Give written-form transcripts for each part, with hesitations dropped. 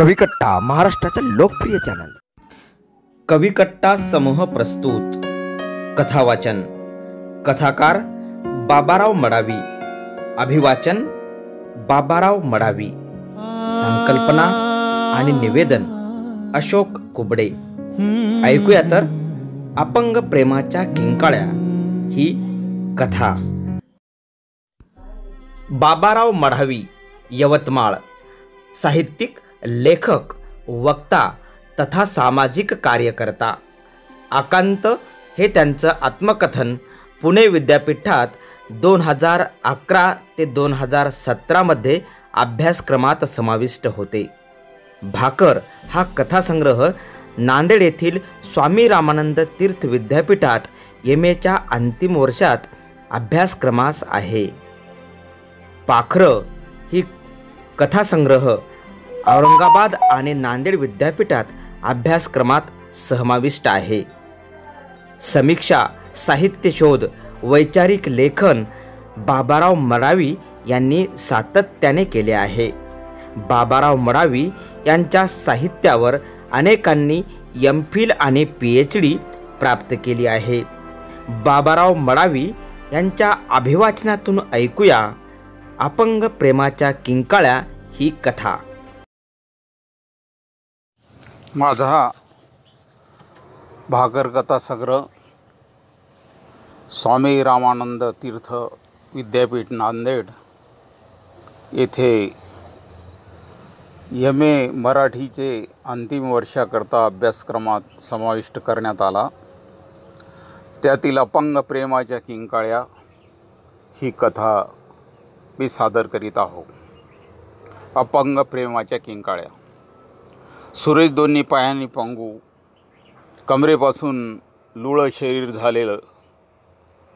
कविकट्टा महाराष्ट्राचा लोकप्रिय चॅनल. कविकट्टा समूह प्रस्तुत कथावाचन. कथाकार बाबाराव मडावी. अभिवाचन बाबाराव मडावी. संकल्पना आणि निवेदन अशोक कुबडे. ऐकूया तर अपंग प्रेमाच्या किंकाळ्या ही कथा. बाबाराव मडावी यवतमाळ. साहित्यिक, लेखक, वक्ता तथा सामाजिक कार्यकर्ता. आकांत हे त्यांचं आत्मकथन पुणे विद्यापीठात 2011 ते 2017 मध्ये अभ्यासक्रमात समाविष्ट होते. भाकर हा कथासंग्रह नांदेड येथील स्वामी रामानंद तीर्थ विद्यापीठात MA अंतिम वर्षात अभ्यासक्रमास आहे. पाखरं ही कथासंग्रह औरंगाबाद आणि नांदेड विद्यापीठात अभ्यासक्रमात समाविष्ट आहे. समीक्षा, साहित्य शोध, वैचारिक लेखन बाबाराव मडावी यांनी सातत्याने केले आहे. बाबाराव मडावी यांच्या साहित्यावर अनेकांनी MPhil आणि PhD प्राप्त केली आहे. बाबाराव मडावी यांच्या अभिवाचनातून ऐकूया अपंग प्रेमाच्या किंकाळ्या ही कथा. माझा भाकर कथा संग्रह स्वामी रामानंद तीर्थ विद्यापीठ नांदेड येथे MA मराठीचे अंतिम वर्षाकरता अभ्यासक्रमात समाविष्ट करण्यात आला. त्यातील अपंग प्रेमाच्या किंकाळ्या ही कथा मी सादर करीत आहो. अपंग प्रेमाच्या किंकाळ्या. सुरेश दोन्ही पायांनी पंगू, कमरेपासून लुळं शरीर झालेलं,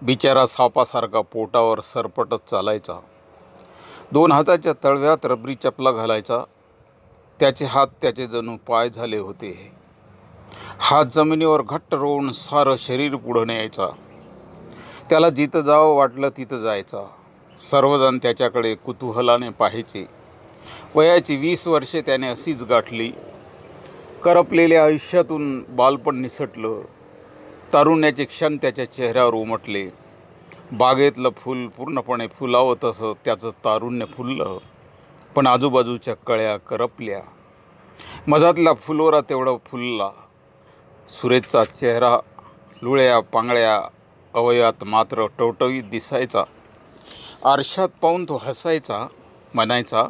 बिचारा सापासारखा पोटावर सरपटत चालायचा. 2 हाताच्या तळव्यात रबरी चपला घालायचा. त्याचे हात त्याचे जणू पाय झाले होते. हात जमिनीवर घट्ट रोवून सारं शरीर पुढं न्यायचा. त्याला जिथं जावं वाटलं तिथं जायचा. सर्वजण त्याच्याकडे कुतूहलाने पाहायचे. वयाची 20 वर्षे त्याने अशीच गाठली. करपलेल्या आयुष्यातून बालपण निसटलं. तारुण्याचे क्षण त्याच्या चेहऱ्यावर उमटले. बागेतलं फूल पूर्णपणे फुलावं तसं त्याचं तारुण्य फुललं. पण आजूबाजूच्या कळ्या करपल्या. मधातला फुलोरा तेवढा फुलला. सुरेशचा चेहरा लुळ्या पांगळ्या अवयवात मात्र टवटवीत दिसायचा. आरशात पाहून तो हसायचा, म्हणायचा,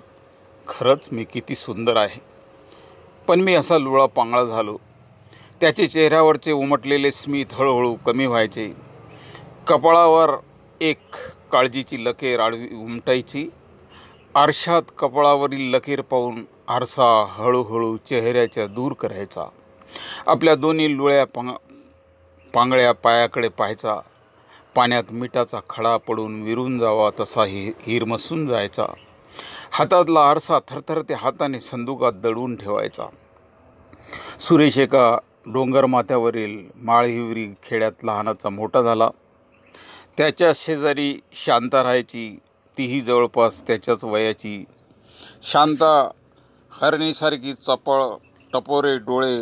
खरंच मी किती सुंदर आहे. पण मी असा लुळा पांगळा झालो. त्याचे चेहऱ्यावरचे उमटलेले स्मित हळूहळू कमी व्हायचे. कपाळावर एक काळजीची लकीर आडवी उमटायची. आरशात कपाळावरील लकीर पाहून आरसा हळूहळू चेहऱ्याच्या दूर करायचा. आपल्या दोन्ही लुळ्या पांगळ्या पायाकडे पाहायचा. पाण्यात मिठाचा खडा पडून विरून जावा तसा हिरमसून जायचा. हातातला आरसा थरथरत्या हाताने संदुकात दडवून ठेवायचा. सुरेश एका डोंगर माथ्यावरील माळहिवरी खेड्यात लहानाचा मोठा झाला. त्याच्या शेजारी शांता राहायची. तीही जवळपास त्याच्याच वयाची. शांता हरणीसारखी चपळ, टपोरे डोळे,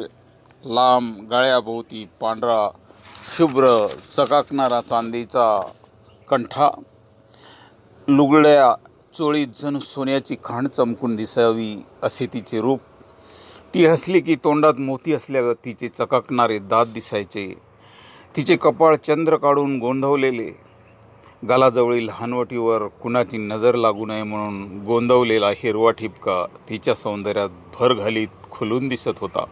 लांब गळ्याभोवती पांढरा शुभ्र चकाकणारा चांदीचा कंठा, लुगड्या चोळीत जणू सोन्याची खाण चमकून दिसावी असे तिचे रूप. ती हसली की तोंडात मोती असल्यावर तिचे चकाकणारे दात दिसायचे. तिचे कपाळ चंद्र काढून गोंधवलेले. गालाजवळील हनवटीवर कुणाची नजर लागू नये म्हणून गोंधवलेला हिरवा ठिपका तिच्या सौंदर्यात भर घालीत खुलून दिसत होता.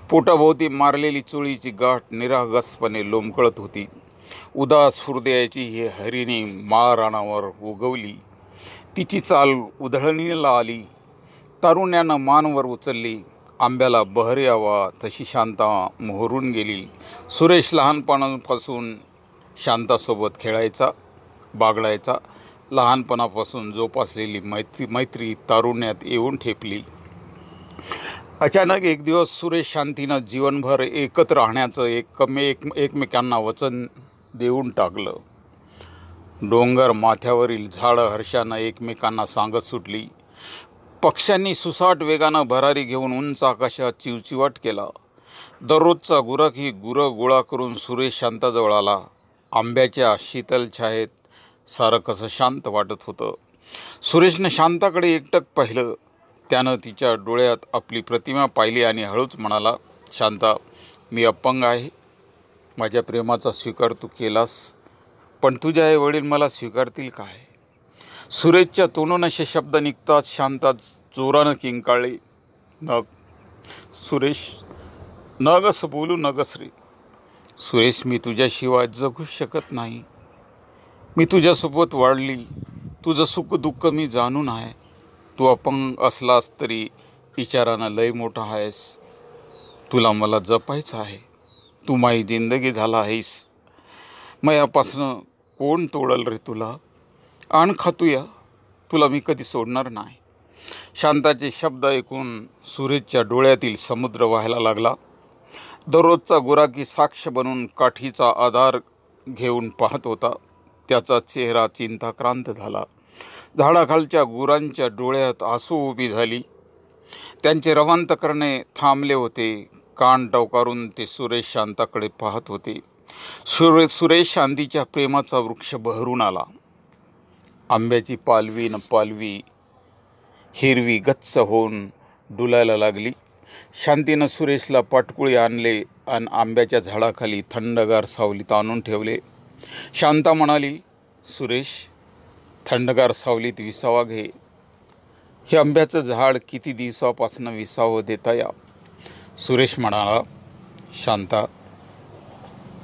पोटाभोवती मारलेली चोळीची गाठ निरागसपणे लोंबकळत होती. उदास हृदयाची ही हरिणी माळ रानावर उगवली. तिची चाल उधळणीला आली. तारुण्यानं मानवर उचलली. आंब्याला बहर यावा तशी शांता मोहरून गेली. सुरेश लहानपणापासून शांतासोबत खेळायचा, बागडायचा. लहानपणापासून जोपासलेली मैत्री तारुण्यात येऊन ठेपली. अचानक एक दिवस सुरेश शांतीनं जीवनभर एकत्र राहण्याचं एकमेकांना वचन देऊन टाकलं. डोंगर माथ्यावरील झाडं हर्षानं एकमेकांना सांगत सुटली. पक्ष्यांनी सुसाट वेगानं भरारी घेऊन उंच आकाशात चिवचिवाट केला. दररोजचा गुराखी गुरं गोळा करून सुरेश शांताजवळ आला. आंब्याच्या शीतल छायेत सारं कसं शांत वाटत होतं. सुरेशनं शांताकडे एकटक पाहिलं. त्यानं तिच्या डोळ्यात आपली प्रतिमा पाहिली आणि हळूच म्हणाला, शांता, मी अपंग आहे. माझ्या प्रेमाचा स्वीकार तू केलास, पण तुझे आई वडील मला स्वीकारतील काय? सुरेशच्या तोंडून असे शब्द निघताच शांता जोरानं किंकाळली. नग सुरेश, नग असं बोलू नगस रे. सुरेश, मी तुझ्याशिवाय जगूच शकत नाही. मी तुझ्यासोबत वाढली. तुझं सुख दुःख मी जाणून आहे. तू अपंग असलास तरी विचारानं लय मोठा आहेस. तुला मला जपायचं आहे. तू माझी जिंदगी झाला आहेस. मयापासनं कोण तोडल रे तुला? आण खातूया, तुला मी कधी सोडणार नाही. शांताचे शब्द ऐकून सुरेशच्या डोळ्यातील समुद्र व्हायला लागला. दररोजचा गुराखी साक्ष बनून काठीचा आधार घेऊन पाहत होता. त्याचा चेहरा चिंताक्रांत झाला. झाडाखालच्या गुरांच्या डोळ्यात आसू उभी झाली. त्यांचे रवांत करणे थांबले होते. कान टवकारून ते सुरेश शांताकडे पाहत होते. सुरेश शांतीच्या प्रेमाचा वृक्ष बहरून आला. आंब्याची पालवी न पालवी हिरवी गच्च होऊन डुलायला लागली. शांतीनं सुरेशला पाटकुळी आणले आणि आंब्याच्या झाडाखाली थंडगार सावलीत आणून ठेवले. शांता म्हणाली, सुरेश, थंडगार सावलीत विसावा घे. हे आंब्याचं झाड किती दिवसापासून विसावं देता या. सुरेश म्हणाला, शांता,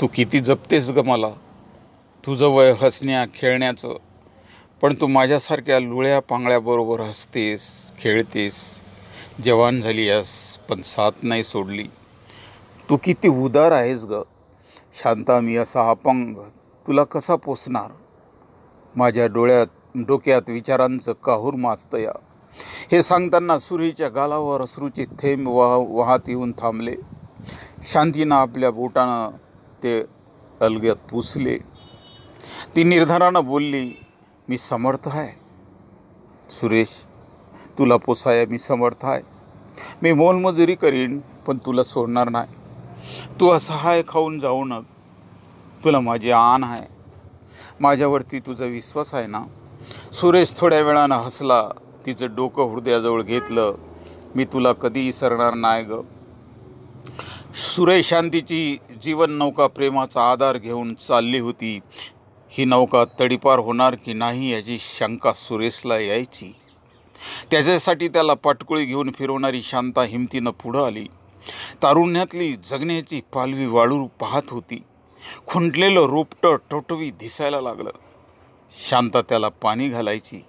तू किती जपतेस ग मला. तुझं वय हसण्या खेळण्याचं, पण तू माझ्यासारख्या लुळ्या पांगळ्याबरोबर हसतेस, खेळतेस. जवान झाली आहेस पण साथ नाही सोडली. तू किती उदार आहेस ग. शांता, मी असा अपंग तुला कसा पोसणार? माझ्या डोक्यात विचारांचं काहूर माजतं या. हे सांगताना सुरेशच्या गालावर अश्रूचे थेंब वाहत येऊन थांबले. शांतीनं आपल्या बोटानं ते अलगद पुसले. ती निर्धारानं बोलली, मी समर्थ आहे. सुरेश, तुला पोसाया मी समर्थ आहे. मी मोलमजुरी करीन पण तुला सोडणार नाही. तू असहाय खाऊन जाऊ नक. तुला माझी आण आहे. माझ्यावरती तुझा विश्वास आहे ना? सुरेश थोड्या वेळानं हसला. तिचं डोकं हृदयाजवळ घेतलं. मी तुला कधी विसरणार नाही ग. सुरेश शांतीची जीवन नौका प्रेमाचा आधार घेऊन चालली होती. ही नौका तडीपार होणार की नाही याची शंका सुरेशला यायची. त्याच्यासाठी त्याला पाटकुळी घेऊन फिरवणारी शांता हिमतीनं पुढं आली. तारुण्यातली जगण्याची पालवी वाळू पाहत होती. खुंटलेलं रोपटं टवटवी दिसायला लागलं. शांता त्याला पाणी घालायची.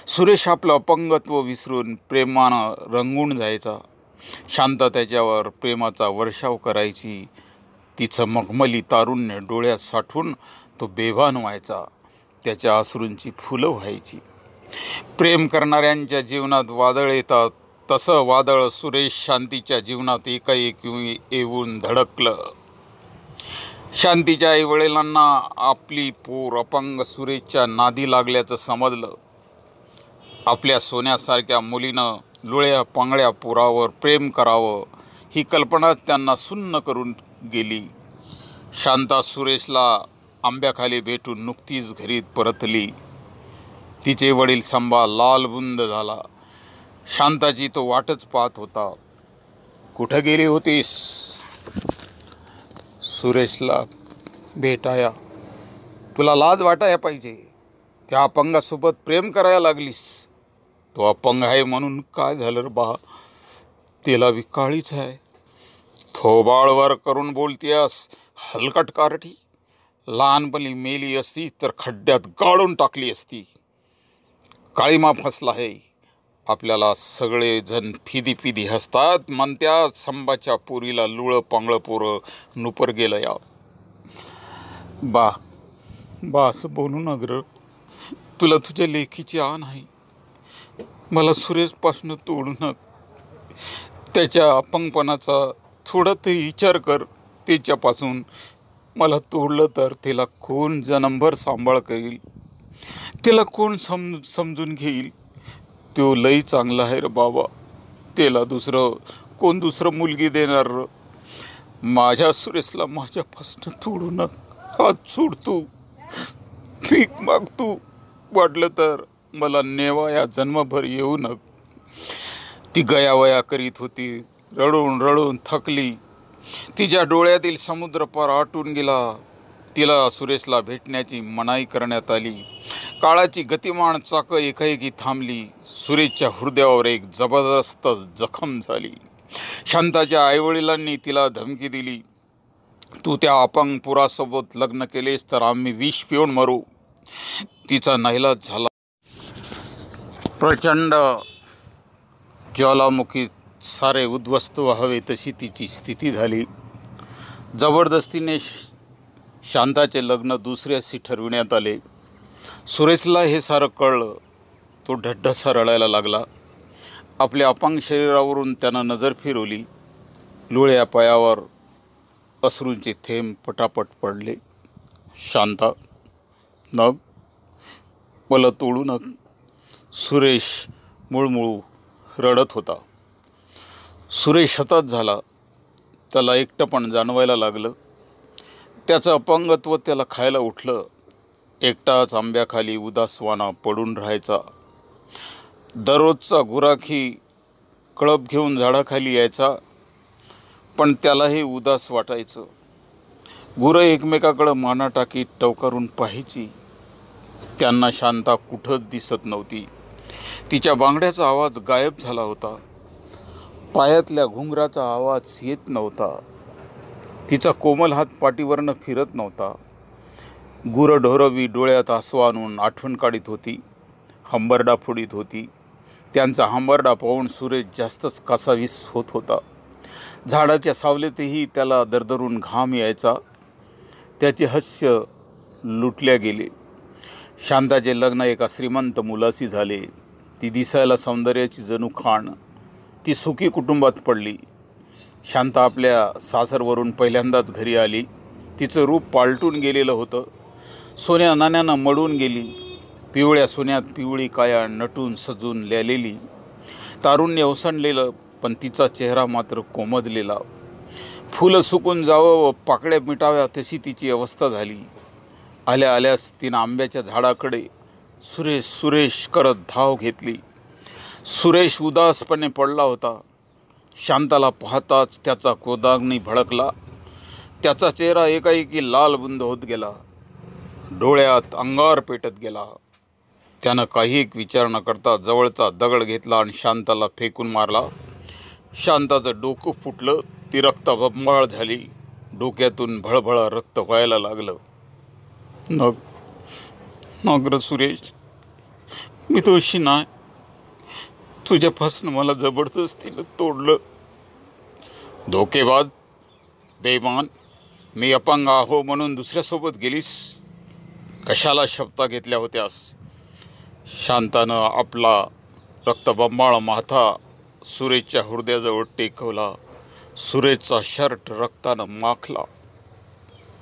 सुरेश आपलं अपंगत्व विसरून प्रेमानं रंगून जायचा. शांता त्याच्यावर प्रेमाचा वर्षाव करायची. तिचं मखमली तारुण्य डोळ्यात साठवून तो बेभान व्हायचा. त्याच्या अश्रूंची फुलं व्हायची. प्रेम करणाऱ्यांच्या जीवनात वादळ येतात, तसं वादळ सुरेश शांतीच्या जीवनात एकाएक येऊन धडकलं. शांतीच्या आईवडिलांना आपली पोर अपंग सुरेशच्या नादी लागल्याचं समजलं. आपल्या सोन्यासारख्या मुलीनं लुळ्या पांगळ्या पोरावर प्रेम करावं ही कल्पनाच त्यांना सुन्न करून गेली. शांता सुरेशला आंब्याखाली भेटून नुकतीच घरी परतली. तिचे वडील संभा लालबुंद झाला. शांताची तो वाटच पाहत होता. कुठं गेली होतीस? सुरेशला भेटाया. तुला लाज वाटाया पाहिजे. त्या अपंगासोबत प्रेम करायला लागलीस. तो अपंग आहे म्हणून काय झालं रे बा? तिला बी काळीच आहे. थोबाळवर करून बोलतीयास हलकट कारठी. लहानपणी मेली असती तर खड्ड्यात गाळून टाकली असती. काळीमा फसला आहे. आपल्याला सगळे जण फिदी फिदी हसतात म्हणत्यात संभाच्या पोरीला लुळं पांगळं पोरं नुपर गेलं या. बा असं बोलू नगर. तुला तुझ्या लेखीची आण आहे. मला सुरेशपासून तोडू नक. त्याच्या अपंगपणाचा थोडा तरी विचार कर. त्याच्यापासून मला तोडलं तर तिला कोण जन्मभर सांभाळ करील? तिला कोण समजून घेईल? तो लई चांगला आहे रे बाबा, त्याला कोण दुसरं मुलगी देणार र. माझ्या सुरेशला माझ्यापासून तोडू नका, हात सोडतो, भीक मागतो, वाटलं तर मला नेवा या जन्मभर येऊ नक. ती गयावया करीत होती, रडून रडून थकली, तिच्या डोळ्यातील समुद्र पार आटून गेला. तिला सुरेशला भेटण्याची मनाई करण्यात आली. काळाची गतिमान चाकं एकाएकी थांबली. सुरेशच्या हृदयावर एक जबरदस्त जखम झाली. शांताच्या आईवडिलांनी तिला धमकी दिली, तू त्या अपंग पुरासोबत लग्न केलेस तर आम्ही विष पिऊन मरू. तिचा नाईलाज झाला. प्रचंड ज्वालामुखी सारे उद्ध्वस्त व्हावे तशी तिची स्थिती झाली. जबरदस्तीने शांताचे लग्न दुसऱ्याशी ठरविण्यात आले. सुरेशला हे सारं कळलं. तो ढड्ढसा रडायला लागला. आपल्या अपंग शरीरावरून त्यानं नजर फिरवली. लुळ्या पायावर अश्रूंचे थेंब पटापट पडले. शांता, नग, मला तोडू नग. सुरेश मुळमुळू रडत होता. सुरेश हताश झाला. त्याला एकटंपण जाणवायला लागलं. त्याचं अपंगत्व त्याला खायला उठलं. एकटाच आंब्याखाली उदासवाना पडून राहायचा. दररोजचा गुराखी कळप घेऊन झाडाखाली यायचा, पण त्यालाही उदास वाटायचं. गुरं एकमेकाकडं माना टाकीत टवकारून पाहायची. त्यांना शांता कुठंच दिसत नव्हती. तिच्या बांगड्याचा आवाज गायब झाला होता. पायातल्या घुंगराचा आवाज येत नव्हता. तिचा कोमल हात पाठीवरनं फिरत नव्हता. गुरंढोरं डोळ्यात आसू आणून आठवण काढीत होती, हंबरडा फोडीत होती. त्यांचा हंबरडा पाहून सुरेश जास्तच कासावीस होत होता. झाडाच्या सावलीतही त्याला दरदरून घाम यायचा. त्याचे हास्य लुटल्या गेले. शांताचे लग्न एका श्रीमंत मुलाशी झाले. ती दिसायला सौंदर्याची जणू खाण. ती सुखी कुटुंबात पडली. शांता आपल्या सासरवरून पहिल्यांदाच घरी आली. तिचं रूप पालटून गेलेलं होतं. सोन्या नाण्यानं मडून गेली. पिवळ्या सोन्यात पिवळी काया नटून सजून ल्यालेली. तारुण्य ओसंडलेलं, पण तिचा चेहरा मात्र कोमजलेला. फुलं सुकून जावं व पाकळ्या मिटाव्या तशी तिची अवस्था झाली. आल्या आल्यास तिनं आंब्याच्या झाडाकडे सुरेश सुरेश करत धाव घेतली. सुरेश उदासपणे पडला होता. शांताला पाहताच त्याचा क्रोधाग्नी भडकला. त्याचा चेहरा एकाएकी लालबुंद होत गेला. डोळ्यात अंगार पेटत गेला. त्यानं काही एक विचार न करता जवळचा दगड घेतला आणि शांताला फेकून मारला. शांताचं डोकं फुटलं. ती रक्तबंबाळ झाली. डोक्यातून भळभळ रक्त व्हायला लागलं. नग र सुरेश, मी दोषी नाही. तुझ्यापासून मला जबरदस्तीनं तोडलं. धोकेबाज, बेईमान, मी अपंग आहो म्हणून दुसऱ्यासोबत गेलीस. कशाला शपथा घेतल्या होत्यास? शांतानं आपला रक्तबंबाळ माथा सुरेशच्या हृदयाजवळ टेकवला. सुरेशचा शर्ट रक्तानं माखला.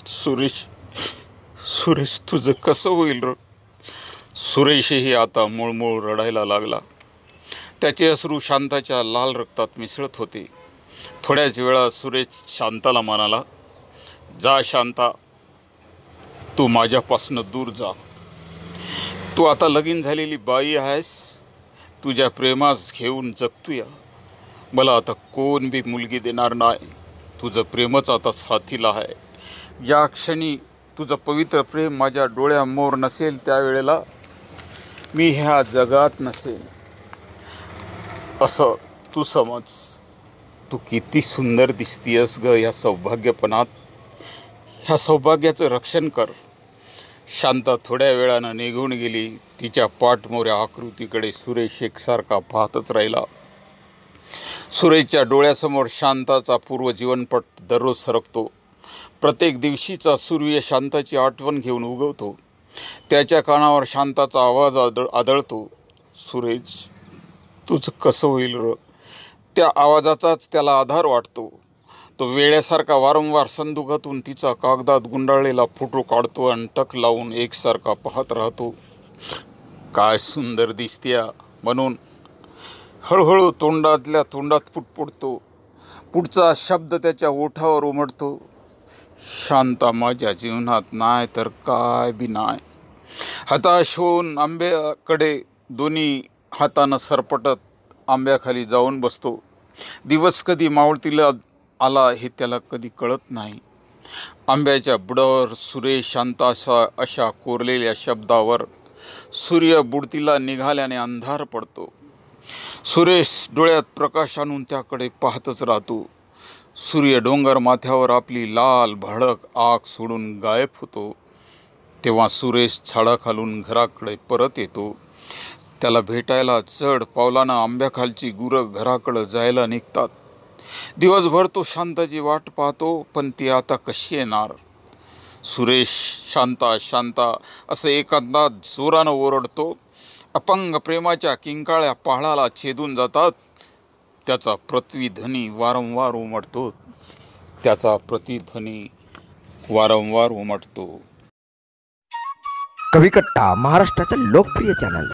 सुरेश, तुझं कसं होईल र? सुरेशही आता मुळमुळ रडायला लागला. त्याचे अश्रू शांताच्या लाल रक्तात मिसळत होते. थोड्याच वेळा सुरेश शांताला म्हणाला, जा शांता, तू माझ्यापासून दूर जा. तू आता लगीन झालेली बाई आहेस. तुझ्या प्रेमास घेऊन जगतूया. मला आता कोण बी मुलगी देणार नाही. तुझं प्रेमच आता साथीला आहे. ज्या क्षणी तुझं पवित्र प्रेम माझ्या डोळ्यामोर नसेल त्यावेळेला मी ह्या जगात नसेल असं तू समज. तू किती सुंदर दिसतीयस ग ह्या सौभाग्यपणात. ह्या सौभाग्याचं रक्षण कर. शांता थोड्या वेळानं निघून गेली. तिच्या पाठमोऱ्या आकृतीकडे सुरेश एकसारखा पाहतच राहिला. सुरेशच्या डोळ्यासमोर शांताचा पूर्वजीवनपट दररोज सरकतो. प्रत्येक दिवशीचा सूर्य शांताची आठवण घेऊन उगवतो. त्याच्या कानावर शांताचा आवाज आदळतो, सुरेश, तुझं कसं होईल र? त्या आवाजाचाच त्याला आधार वाटतो. तो वेड्यासारखा वारंवार संदुकातून तिचा कागदात गुंडाळलेला फोटो काढतो आणि टक लावून एकसारखा पाहत राहतो. काय सुंदर दिसत्या म्हणून हळूहळू तोंडातल्या तोंडात फुटफुटतो. पुढचा शब्द त्याच्या ओठावर उमटतो. शांता माझ्या जीवनात नाही तर काय बी नाही. हताश होऊन आंब्याकडे दोन्ही हातानं सरपटत आंब्याखाली जाऊन बसतो. दिवस कधी मावळतीला आला हे त्याला कधी कळत नाही. आंब्याच्या बुडावर सुरेश शांता अशा कोरलेल्या शब्दावर सूर्य बुडतीला निघाल्याने अंधार पडतो. सुरेश डोळ्यात प्रकाश आणून त्याकडे पाहतच राहतो. सूर्य डोंगर माथ्यावर आपली लाल भडक आग सोडून गायब होतो. तेव्हा सुरेश झाडाखालून घराकडे परत येतो. त्याला भेटायला जड पावलानं आंब्याखालची गुरं घराकडं जायला निघतात. दिवसभर तो शांताची वाट पाहतो, पण ती आता कशी येणार? सुरेश शांता शांता असं एकांतात जोरानं ओरडतो. अपंग प्रेमाच्या किंकाळ्या पहाडाला छेदून जातात. त्याचा प्रतिध्वनी वारंवार उमटतो. कविकट्टा महाराष्ट्राचं लोकप्रिय चॅनल.